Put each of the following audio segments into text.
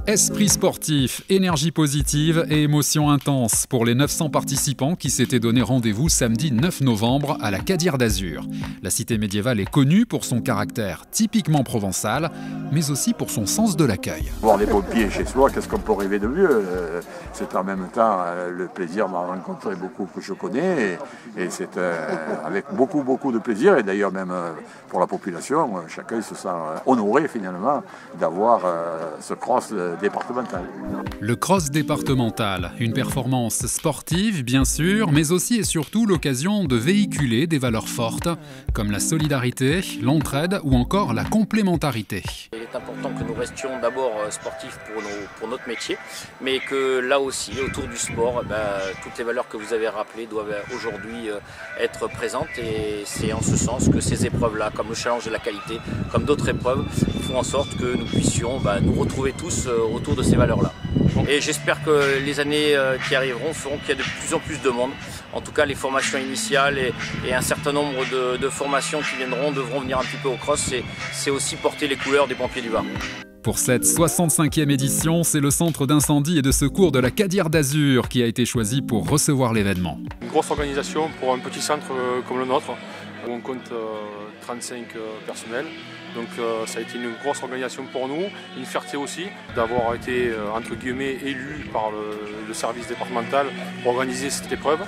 Esprit sportif, énergie positive et émotion intense pour les 900 participants qui s'étaient donné rendez-vous samedi 9 novembre à la Cadière d'Azur. La cité médiévale est connue pour son caractère typiquement provençal, mais aussi pour son sens de l'accueil. Voir des pompiers chez soi, qu'est-ce qu'on peut rêver de mieux? C'est en même temps le plaisir de rencontrer beaucoup que je connais et c'est avec beaucoup de plaisir et d'ailleurs même pour la population, chacun se sent honoré finalement d'avoir ce cross départemental. Le cross départemental, une performance sportive bien sûr, mais aussi et surtout l'occasion de véhiculer des valeurs fortes comme la solidarité, l'entraide ou encore la complémentarité. Il est important que nous restions d'abord sportifs pour notre métier, mais que là aussi, autour du sport, toutes les valeurs que vous avez rappelées doivent aujourd'hui être présentes et c'est en ce sens que ces épreuves-là, comme le challenge de la qualité, comme d'autres épreuves, font en sorte que nous puissions nous retrouver tous autour de ces valeurs-là. Et j'espère que les années qui arriveront feront qu'il y a de plus en plus de monde. En tout cas, les formations initiales et un certain nombre de formations qui devront venir un petit peu au cross, c'est aussi porter les couleurs des pompiers du Var. Pour cette 65e édition, c'est le centre d'incendie et de secours de la Cadière d'Azur qui a été choisi pour recevoir l'événement. Une grosse organisation pour un petit centre comme le nôtre, où on compte 35 personnels. Donc ça a été une grosse organisation pour nous, une fierté aussi d'avoir été entre guillemets élu par le service départemental pour organiser cette épreuve.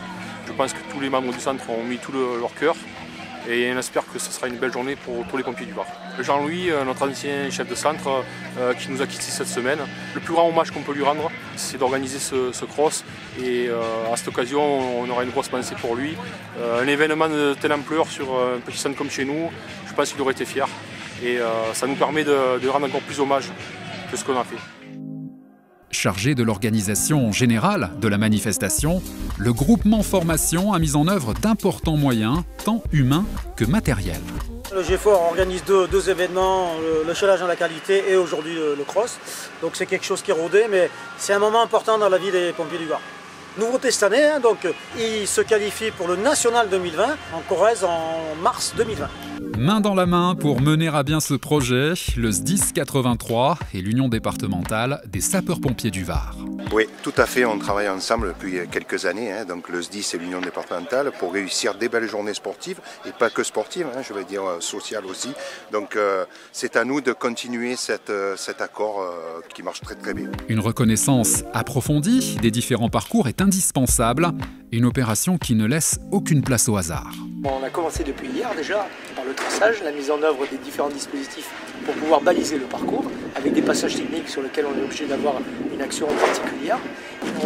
Je pense que tous les membres du centre ont mis tout leur cœur et on espère que ce sera une belle journée pour tous les pompiers du Var. Jean-Louis, notre ancien chef de centre qui nous a quittés cette semaine, le plus grand hommage qu'on peut lui rendre, c'est d'organiser ce cross et à cette occasion on aura une grosse pensée pour lui. Un événement de telle ampleur sur un petit centre comme chez nous, je pense qu'il aurait été fier. Et ça nous permet de rendre encore plus hommage que ce qu'on a fait. Chargé de l'organisation générale de la manifestation, le groupement formation a mis en œuvre d'importants moyens, tant humains que matériels. Le G4 organise deux événements, le challenge dans la qualité et aujourd'hui le cross. Donc c'est quelque chose qui est rodé, mais c'est un moment important dans la vie des pompiers du Var. Nouveauté cette année, donc ils se qualifient pour le National 2020 en Corrèze en mars 2020. Main dans la main pour mener à bien ce projet, le SDIS 83 et l'Union départementale des sapeurs-pompiers du Var. Oui, tout à fait, on travaille ensemble depuis quelques années, donc le SDIS et l'Union départementale pour réussir des belles journées sportives, et pas que sportives, je veux dire sociales aussi. Donc c'est à nous de continuer cet accord qui marche très bien. Une reconnaissance approfondie des différents parcours est indispensable, une opération qui ne laisse aucune place au hasard. On a commencé depuis hier déjà par le traçage, la mise en œuvre des différents dispositifs pour pouvoir baliser le parcours avec des passages techniques sur lesquels on est obligé d'avoir une action particulière.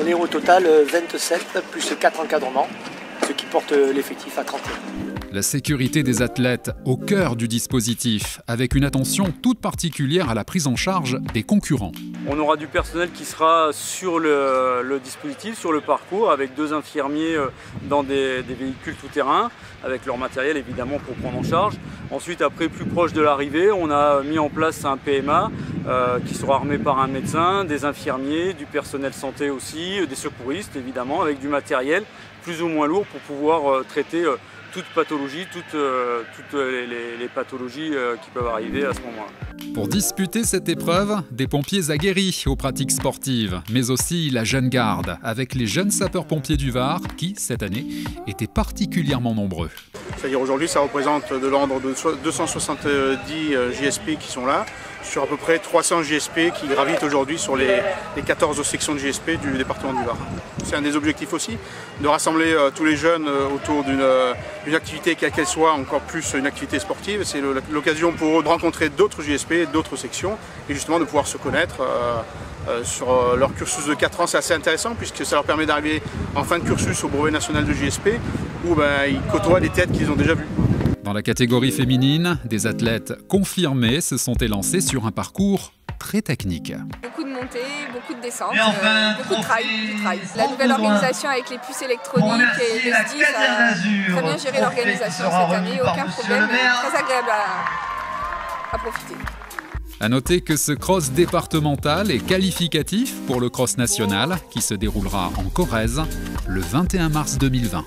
On est au total 27 plus 4 encadrements, ce qui porte l'effectif à 31. La sécurité des athlètes au cœur du dispositif, avec une attention toute particulière à la prise en charge des concurrents. On aura du personnel qui sera sur le dispositif, sur le parcours, avec 2 infirmiers dans des véhicules tout-terrain, avec leur matériel évidemment pour prendre en charge. Ensuite, après, plus proche de l'arrivée, on a mis en place un PMA qui sera armé par un médecin, des infirmiers, du personnel santé aussi, des secouristes évidemment, avec du matériel plus ou moins lourd pour pouvoir traiter toute pathologie, toutes les pathologies qui peuvent arriver à ce moment-là. Pour disputer cette épreuve, des pompiers aguerris aux pratiques sportives, mais aussi la jeune garde, avec les jeunes sapeurs-pompiers du Var qui, cette année, étaient particulièrement nombreux. C'est-à-dire aujourd'hui, ça représente de l'ordre de 270 JSP qui sont là, sur à peu près 300 JSP qui gravitent aujourd'hui sur les 14 sections de JSP du département du Var. C'est un des objectifs aussi, de rassembler tous les jeunes autour d'une activité, quelle qu'elle soit, encore plus une activité sportive. C'est l'occasion pour eux de rencontrer d'autres JSP, d'autres sections, et justement de pouvoir se connaître sur leur cursus de 4 ans. C'est assez intéressant puisque ça leur permet d'arriver en fin de cursus au brevet national de JSP, où ils côtoient des têtes qu'ils ont déjà vues. Dans la catégorie féminine, des athlètes confirmés se sont élancés sur un parcours très technique. Beaucoup de montées, beaucoup de descentes, beaucoup de trail, La nouvelle organisation avec les puces électroniques et le SDIS a très bien géré l'organisation cette année, aucun problème, très agréable à profiter. À noter que ce cross départemental est qualificatif pour le cross national qui se déroulera en Corrèze le 21 mars 2020.